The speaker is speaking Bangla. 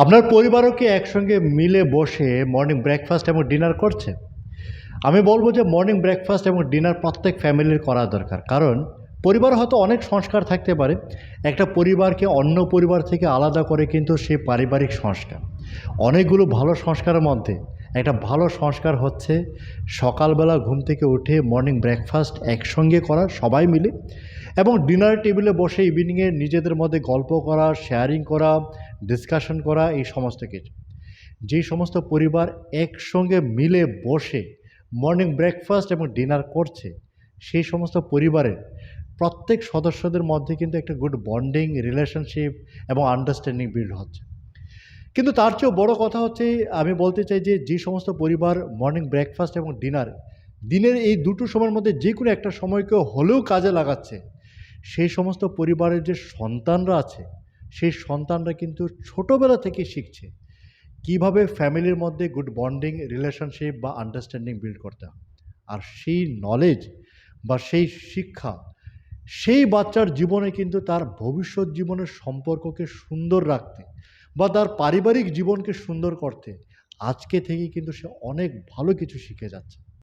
আপনার পরিবারও কি একসঙ্গে মিলে বসে মর্নিং ব্রেকফাস্ট এবং ডিনার করছে? আমি বলব যে মর্নিং ব্রেকফাস্ট এবং ডিনার প্রত্যেক ফ্যামিলির করা দরকার। কারণ পরিবারে হয়তো অনেক সংস্কার থাকতে পারে। একটা পরিবারকে অন্য পরিবার থেকে আলাদা করে কিন্তু সেই পারিবারিক সংস্কার। অনেকগুলো ভালো সংস্কারের মধ্যে একটা ভালো সংস্কার হচ্ছে সকালবেলা ঘুম থেকে উঠে মর্নিং ব্রেকফাস্ট একসঙ্গে করা সবাই মিলে এবং ডিনার টেবিলে বসে ইভিনিংয়ে নিজেদের মধ্যে গল্প করা, শেয়ারিং করা, ডিসকাশন করা এই সমস্ত কিছু। যেই সমস্ত পরিবার একসঙ্গে মিলে বসে মর্নিং ব্রেকফাস্ট এবং ডিনার করছে, সেই সমস্ত পরিবারের প্রত্যেক সদস্যদের মধ্যে কিন্তু একটা গুড বন্ডিং, রিলেশনশিপ এবং আন্ডারস্ট্যান্ডিং বিল্ড হচ্ছে। কিন্তু তার চেয়েও বড় কথা হচ্ছে আমি বলতে চাই যে সমস্ত পরিবার মর্নিং ব্রেকফাস্ট এবং ডিনার দিনের এই দুটো সময়ের মধ্যে যে কোনো একটা সময়কে হলেও কাজে লাগাচ্ছে, সেই সমস্ত পরিবারের যে সন্তানরা আছে, সেই সন্তানরা কিন্তু ছোটোবেলা থেকে শিখছে কিভাবে ফ্যামিলির মধ্যে গুড বন্ডিং, রিলেশনশিপ বা আন্ডারস্ট্যান্ডিং বিল্ড করতে হয়। আর সেই নলেজ বা সেই শিক্ষা সেই বাচ্চার জীবনে কিন্তু তার ভবিষ্যৎ জীবনের সম্পর্ককে সুন্দর রাখতে বা তার পারিবারিক জীবনকে সুন্দর করতে আজকে থেকেই কিন্তু সে অনেক ভালো কিছু শিখে যাচ্ছে।